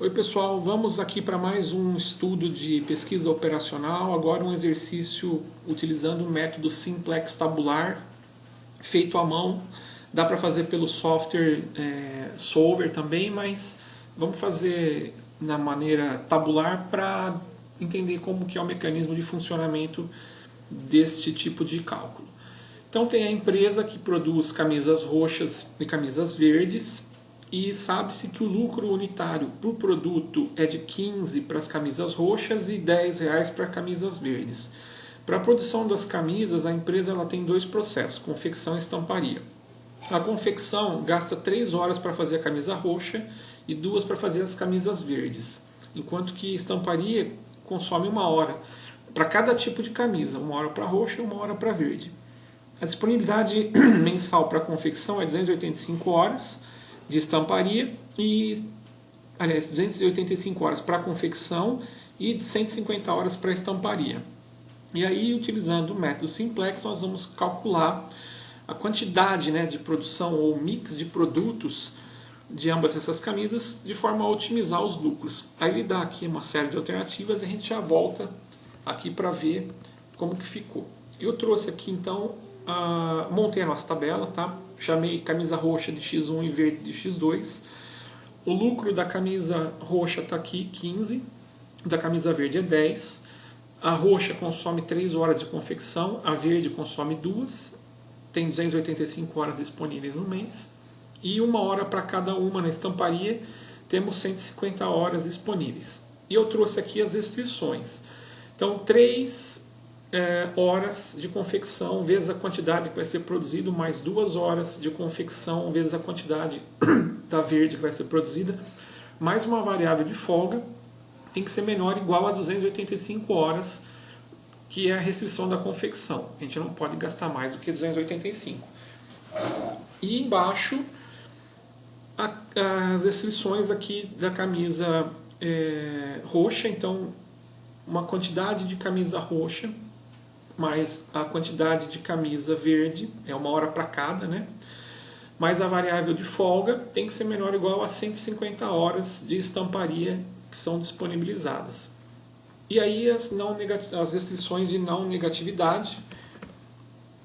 Oi pessoal, vamos aqui para mais um estudo de pesquisa operacional, agora um exercício utilizando o método simplex tabular, feito à mão. Dá para fazer pelo software Solver também, mas vamos fazer na maneira tabular para entender como que é o mecanismo de funcionamento deste tipo de cálculo. Então tem a empresa que produz camisas roxas e camisas verdes, e sabe-se que o lucro unitário por produto é de 15 para as camisas roxas e R$ 10 para camisas verdes. Para a produção das camisas, a empresa ela tem dois processos, confecção e estamparia. A confecção gasta 3 horas para fazer a camisa roxa e 2 para fazer as camisas verdes, enquanto que estamparia consome 1 hora para cada tipo de camisa, 1 hora para roxa e 1 hora para verde. A disponibilidade mensal para confecção é 285 horas de estamparia e, aliás, 285 horas para confecção e 150 horas para estamparia. E aí, utilizando o método simplex, nós vamos calcular a quantidade de produção ou mix de produtos de ambas essas camisas de forma a otimizar os lucros. Aí ele dá aqui uma série de alternativas e a gente já volta aqui para ver como que ficou. Eu trouxe aqui então, montei a nossa tabela, tá? Chamei camisa roxa de X1 e verde de X2. O lucro da camisa roxa está aqui, 15. Da camisa verde é 10. A roxa consome 3 horas de confecção, a verde consome 2. Tem 285 horas disponíveis no mês. E 1 hora para cada uma na estamparia, temos 150 horas disponíveis. E eu trouxe aqui as restrições. Então, 3 horas de confecção vezes a quantidade que vai ser produzido, mais 2 horas de confecção vezes a quantidade da verde que vai ser produzida, mais uma variável de folga, tem que ser menor ou igual a 285 horas, que é a restrição da confecção. A gente não pode gastar mais do que 285. E embaixo, as restrições aqui da camisa roxa. Então, uma quantidade de camisa roxa mais a quantidade de camisa verde, é 1 hora para cada, né? Mais a variável de folga tem que ser menor ou igual a 150 horas de estamparia que são disponibilizadas. E aí as restrições de não negatividade,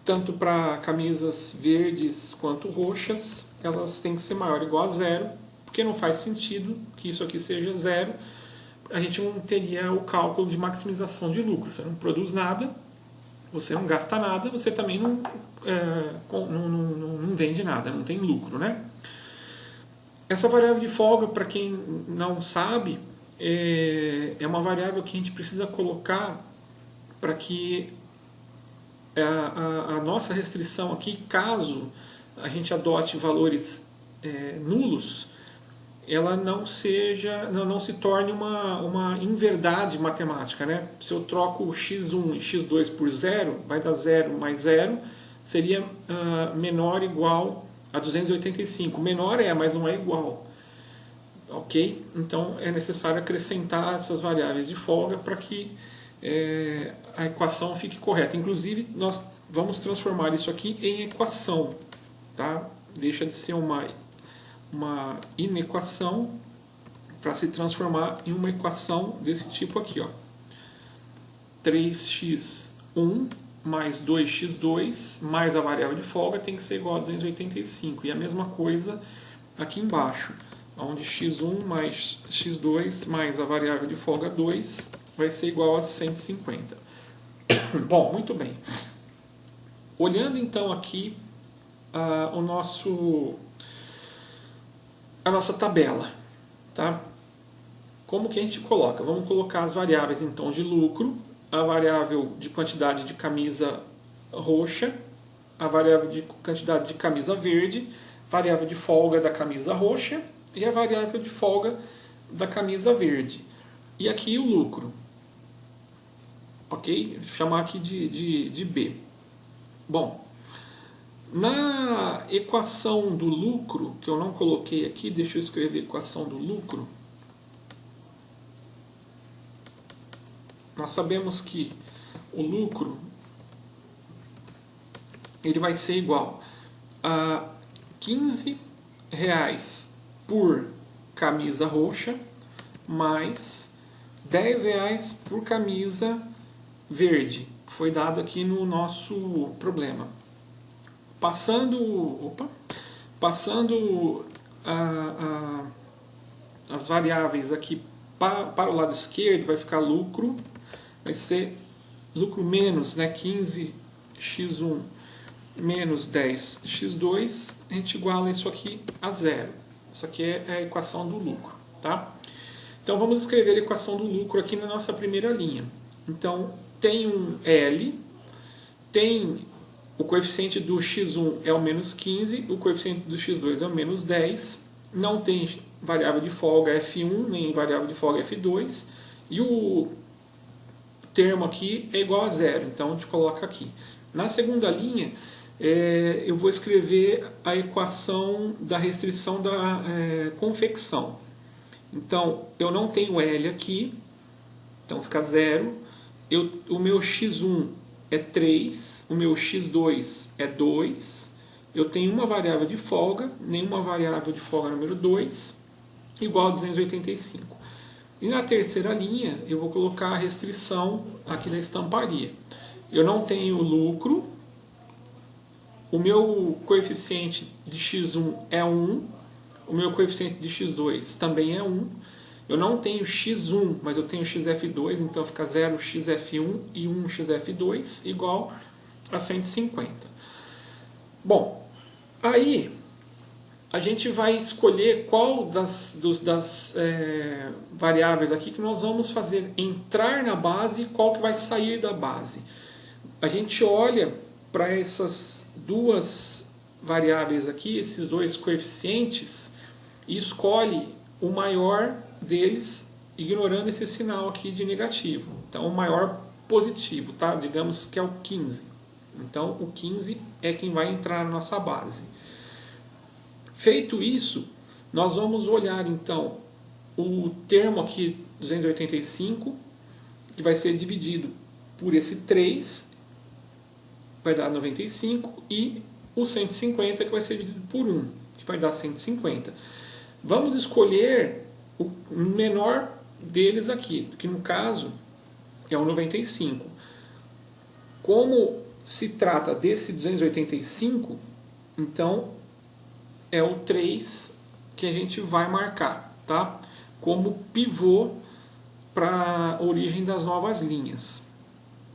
tanto para camisas verdes quanto roxas, elas têm que ser maior ou igual a 0, porque não faz sentido que isso aqui seja 0, a gente não teria o cálculo de maximização de lucro. Você não produz nada, você não gasta nada, você também não vende nada, não tem lucro, né? Essa variável de folga, para quem não sabe, é uma variável que a gente precisa colocar para que a nossa restrição aqui, caso a gente adote valores nulos, ela não se torne uma inverdade matemática, né? Se eu troco x1 e x2 por 0, vai dar 0 mais 0, seria menor ou igual a 285. Menor mas não é igual. Ok? Então é necessário acrescentar essas variáveis de folga para que a equação fique correta. Inclusive, nós vamos transformar isso aqui em equação. Tá? Deixa de ser uma inequação para se transformar em uma equação desse tipo aqui, ó. 3x1 mais 2x2 mais a variável de folga tem que ser igual a 285. E a mesma coisa aqui embaixo, onde x1 mais x2 mais a variável de folga 2 vai ser igual a 150. Bom, muito bem. Olhando então aqui a nossa tabela, tá? Como que a gente coloca? Vamos colocar as variáveis então de lucro, a variável de quantidade de camisa roxa, a variável de quantidade de camisa verde, variável de folga da camisa roxa e a variável de folga da camisa verde. E aqui o lucro. Ok? Vou chamar aqui de B. Bom, na equação do lucro, que eu não coloquei aqui, deixa eu escrever a equação do lucro. Nós sabemos que o lucro ele vai ser igual a R$ 15 por camisa roxa mais R$10 por camisa verde, que foi dado aqui no nosso problema. Passando as variáveis aqui para o lado esquerdo, vai ficar lucro, vai ser lucro menos, né, 15x1 menos 10x2, a gente iguala isso aqui a zero. Isso aqui é a equação do lucro, tá? Então vamos escrever a equação do lucro aqui na nossa primeira linha. Então tem um L, tem o coeficiente do x1 é o menos 15, o coeficiente do x2 é o menos 10, não tem variável de folga f1, nem variável de folga f2, e o termo aqui é igual a zero, então a gente coloca aqui. Na segunda linha, eu vou escrever a equação da restrição da convecção. Então, eu não tenho L aqui, então fica zero. O meu x1 é 3, o meu x2 é 2. Eu tenho uma variável de folga, nenhuma variável de folga número 2, igual a 285. E na terceira linha, eu vou colocar a restrição aqui da estamparia. Eu não tenho lucro, o meu coeficiente de x1 é 1, o meu coeficiente de x2 também é 1. Eu não tenho x1, mas eu tenho xf2, então fica 0xf1 e 1xf2 igual a 150. Bom, aí a gente vai escolher qual das variáveis aqui que nós vamos fazer entrar na base e qual que vai sair da base. A gente olha para essas duas variáveis aqui, esses dois coeficientes, e escolhe o maior deles, ignorando esse sinal aqui de negativo. Então, o maior positivo, tá? Digamos que é o 15. Então, o 15 é quem vai entrar na nossa base. Feito isso, nós vamos olhar, então, o termo aqui, 285, que vai ser dividido por esse 3, vai dar 95, e o 150, que vai ser dividido por 1, que vai dar 150. Vamos escolher o menor deles aqui, que no caso é o 95. Como se trata desse 285, então é o 3 que a gente vai marcar, tá? Como pivô para a origem das novas linhas.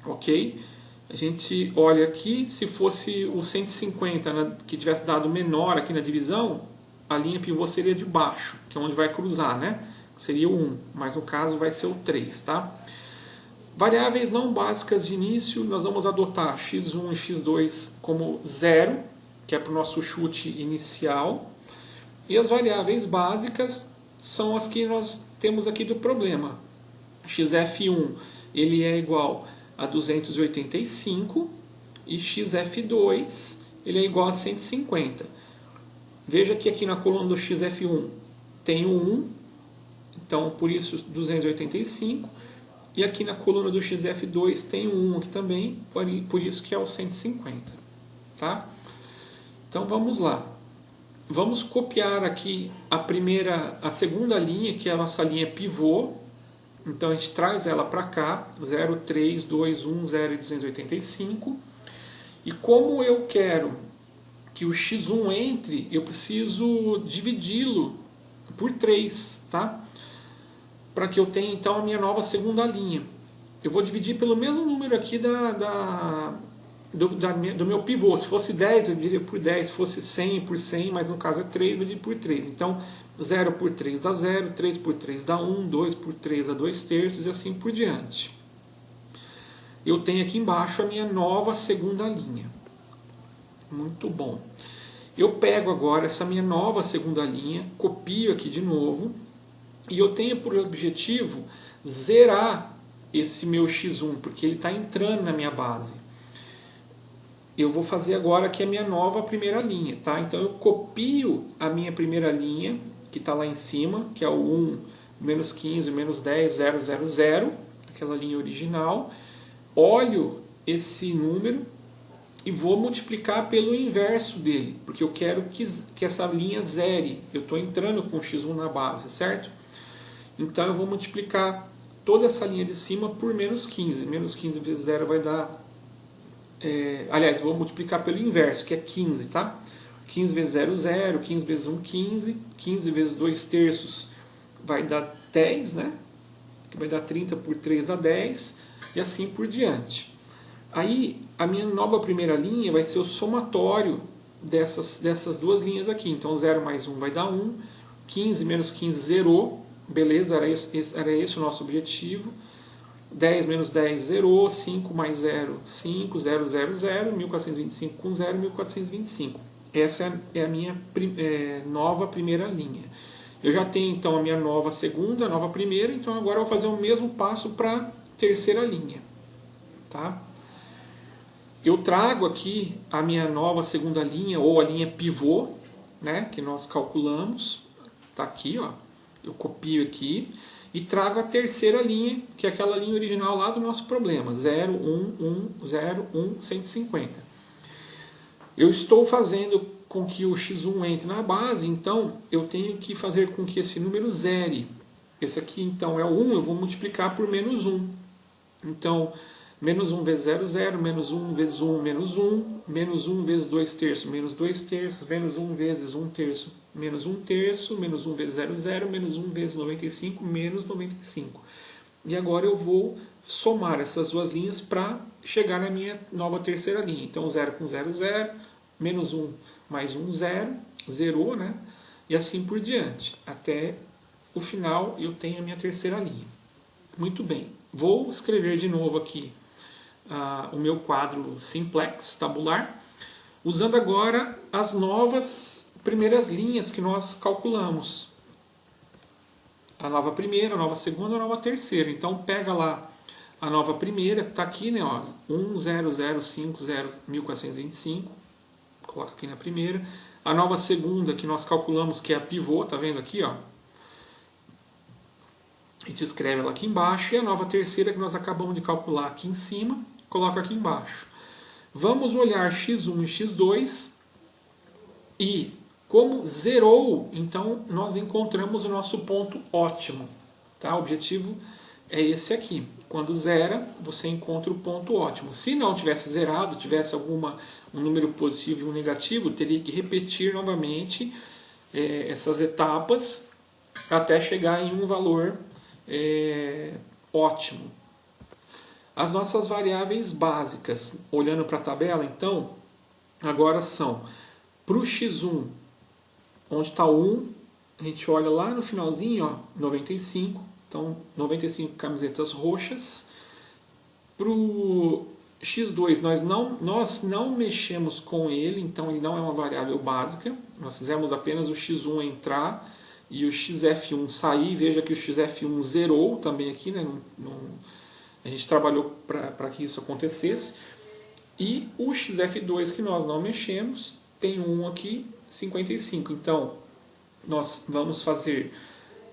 Ok? A gente olha aqui, se fosse o 150 que tivesse dado menor aqui na divisão, a linha pivô seria de baixo, que é onde vai cruzar, né? Seria o 1, mas no caso vai ser o 3, tá? Variáveis não básicas de início, nós vamos adotar x1 e x2 como 0, que é para o nosso chute inicial. E as variáveis básicas são as que nós temos aqui do problema. xf1 ele é igual a 285 e xf2 ele é igual a 150. Veja que aqui na coluna do xf1 tem o 1, então por isso 285, e aqui na coluna do xf2 tem o 1 aqui também, por isso que é o 150. Tá? Então vamos lá. Vamos copiar aqui a segunda linha, que é a nossa linha pivô. Então a gente traz ela para cá, 0, 3, 2, 1, 0 e 285. E como eu quero que o x1 entre, eu preciso dividi-lo por 3, tá? Para que eu tenha então a minha nova segunda linha. Eu vou dividir pelo mesmo número aqui do meu pivô. Se fosse 10, eu dividiria por 10. Se fosse 100, por 100, mas no caso é 3, eu dividiria por 3. Então, 0 por 3 dá 0, 3 por 3 dá 1, 2 por 3 dá 2 terços e assim por diante. Eu tenho aqui embaixo a minha nova segunda linha. Muito bom. Eu pego agora essa minha nova segunda linha, copio aqui de novo, e eu tenho por objetivo zerar esse meu x1, porque ele está entrando na minha base. Eu vou fazer agora aqui a minha nova primeira linha, tá? Então eu copio a minha primeira linha, que está lá em cima, que é o 1, menos 15, menos 10, 0, 0, 0, aquela linha original. Olho esse número e vou multiplicar pelo inverso dele, porque eu quero que essa linha zere. Eu estou entrando com x1 na base, certo? Então eu vou multiplicar toda essa linha de cima por menos 15. Menos 15 vezes 0 vai dar... aliás, vou multiplicar pelo inverso, que é 15, tá? 15 vezes 0, 0. 15 vezes 1, 15. 15 vezes 2 terços vai dar 10, né? Que vai dar 30 por 3 a 10. E assim por diante. Aí, a minha nova primeira linha vai ser o somatório dessas duas linhas aqui. Então, 0 mais 1 vai dar 1. 15 menos 15 zerou. Beleza, era esse o nosso objetivo. 10 menos 10 zerou. 5 mais 0, 5. 0, 0, 0. 1425 com 0, 1425. Essa é a minha nova primeira linha. Eu já tenho, então, a minha nova segunda, a nova primeira. Então, agora eu vou fazer o mesmo passo para a terceira linha. Tá? Eu trago aqui a minha nova segunda linha, ou a linha pivô, né, que nós calculamos. Está aqui, ó. Eu copio aqui e trago a terceira linha, que é aquela linha original lá do nosso problema. 0, 1, 1, 0, 1, 150. Eu estou fazendo com que o x1 entre na base, então eu tenho que fazer com que esse número zere. Esse aqui, então, é o 1, eu vou multiplicar por menos 1. Então, menos 1 vezes 0, 0, menos 1 vezes 1, menos 1, menos 1 vezes 2 terços, menos 2 terços, menos 1 vezes 1 terço, menos 1 terço, menos 1 vezes 0, 0, menos 1 vezes 95, menos 95. E agora eu vou somar essas duas linhas para chegar na minha nova terceira linha. Então, 0 com 0, 0, menos 1 mais 1, 0, zerou, né? E assim por diante. Até o final eu tenho a minha terceira linha. Muito bem. Vou escrever de novo aqui o meu quadro simplex tabular, usando agora as novas primeiras linhas que nós calculamos. A nova primeira, a nova segunda, a nova terceira. Então pega lá a nova primeira, que está aqui, né? 10050 1425. Coloca aqui na primeira. A nova segunda que nós calculamos, que é a pivô, tá vendo aqui, ó? A gente escreve ela aqui embaixo. E a nova terceira que nós acabamos de calcular aqui em cima, coloca aqui embaixo. Vamos olhar x1 e x2 e como zerou, então nós encontramos o nosso ponto ótimo. Tá? O objetivo é esse aqui. Quando zera, você encontra o ponto ótimo. Se não tivesse zerado, tivesse um número positivo e um negativo, teria que repetir novamente essas etapas até chegar em um valor ótimo. As nossas variáveis básicas, olhando para a tabela, então, agora são para o x1, onde está o 1, a gente olha lá no finalzinho, ó, 95. Então, 95 camisetas roxas. Para o x2, nós não mexemos com ele, então ele não é uma variável básica. Nós fizemos apenas o x1 entrar e o xf1 sair. Veja que o xf1 zerou também aqui, né? A gente trabalhou para que isso acontecesse. E o xf2 que nós não mexemos, tem 1 aqui, 55. Então, nós vamos fazer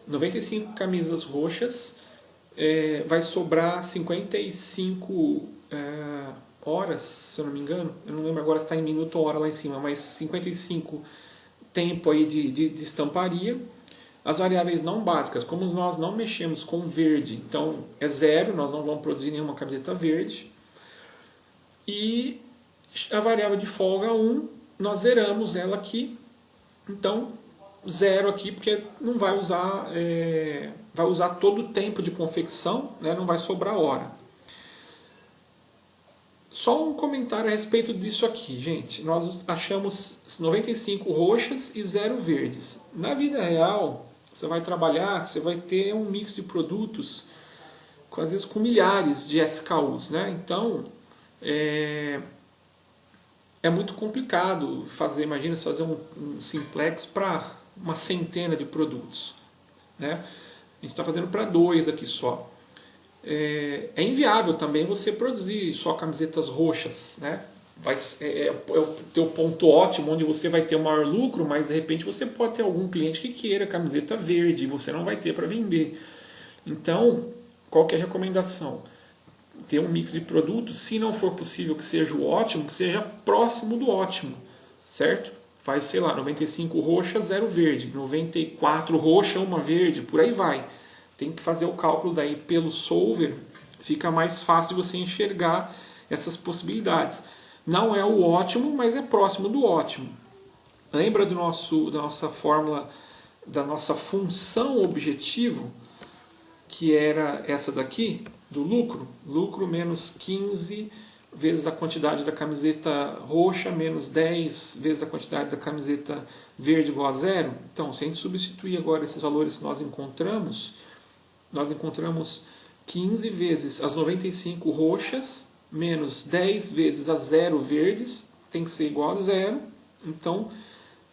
95 camisas roxas, vai sobrar 55 horas, se eu não me engano. Eu não lembro agora se está em minuto ou hora lá em cima, mas 55 tempo aí de estamparia. As variáveis não básicas, como nós não mexemos com verde, então é 0, nós não vamos produzir nenhuma camiseta verde. E a variável de folga 1, nós zeramos ela aqui, então 0 aqui, porque não vai usar, vai usar todo o tempo de confecção, né, não vai sobrar hora. Só um comentário a respeito disso aqui, gente. Nós achamos 95 roxas e 0 verdes. Na vida real, você vai trabalhar, você vai ter um mix de produtos, às vezes com milhares de SKUs, né? Então, é muito complicado fazer, imagina, fazer um simplex para uma centena de produtos, né? A gente está fazendo para 2 aqui só. É inviável também você produzir só camisetas roxas, né? É o teu ponto ótimo, onde você vai ter o maior lucro, mas de repente você pode ter algum cliente que queira camiseta verde e você não vai ter para vender. Então, qual que é a recomendação? Ter um mix de produtos, se não for possível que seja o ótimo, que seja próximo do ótimo, certo? Faz, sei lá, 95 roxa, 0 verde, 94 roxa, 1 verde, por aí vai. tem que fazer o cálculo daí pelo solver, fica mais fácil de você enxergar essas possibilidades. Não é o ótimo, mas é próximo do ótimo. Lembra da nossa fórmula, da nossa função objetivo, que era essa daqui, do lucro? Lucro menos 15 vezes a quantidade da camiseta roxa, menos 10 vezes a quantidade da camiseta verde igual a zero. Então, se a gente substituir agora esses valores que nós encontramos 15 vezes as 95 roxas, menos 10 vezes as 0 verdes, tem que ser igual a zero. Então,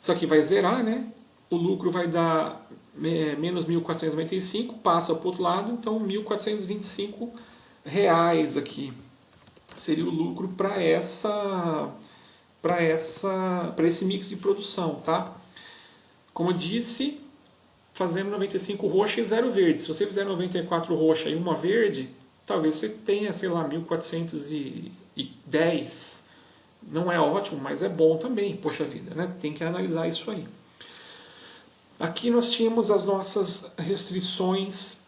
isso aqui vai zerar, né? O lucro vai dar menos 1.495, passa para o outro lado, então 1.425 reais aqui seria o lucro para esse mix de produção, tá? Como eu disse, fazendo 95 roxa e 0 verde. Se você fizer 94 roxa e uma verde, talvez você tenha, sei lá, 1.410. Não é ótimo, mas é bom também, poxa vida, né? Tem que analisar isso aí. Aqui nós tínhamos as nossas restrições,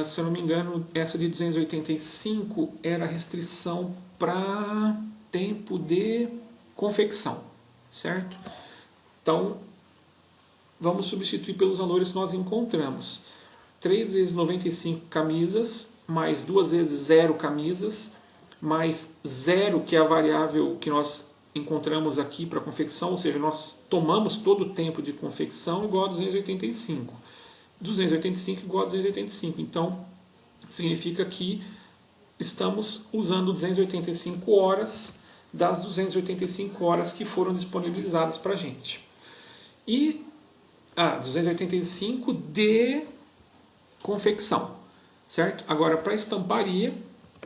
se eu não me engano, essa de 285 era restrição para tempo de confecção, certo? Então, vamos substituir pelos valores que nós encontramos. 3 vezes 95 camisas, mais 2 vezes 0 camisas, mais 0, que é a variável que nós encontramos aqui para confecção, ou seja, nós tomamos todo o tempo de confecção igual a 285. 285 igual a 285. Então, significa que estamos usando 285 horas das 285 horas que foram disponibilizadas para a gente. E 285 de confecção, certo? Agora, para a estamparia,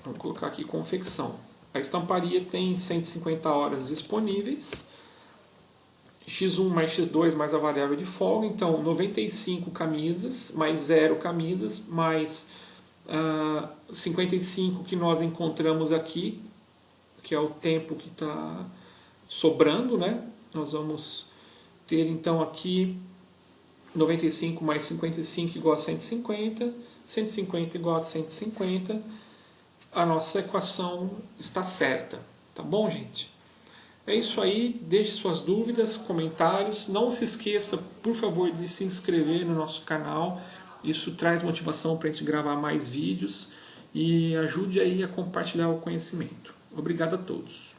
vamos colocar aqui confecção. A estamparia tem 150 horas disponíveis, x1 mais x2 mais a variável de folga, então 95 camisas, mais 0 camisas, mais 55 que nós encontramos aqui, que é o tempo que está sobrando, né? Nós vamos ter então aqui 95 mais 55 igual a 150, 150 igual a 150, a nossa equação está certa. Tá bom, gente? É isso aí, deixe suas dúvidas, comentários. Não se esqueça, por favor, de se inscrever no nosso canal. Isso traz motivação para a gente gravar mais vídeos e ajude aí a compartilhar o conhecimento. Obrigado a todos.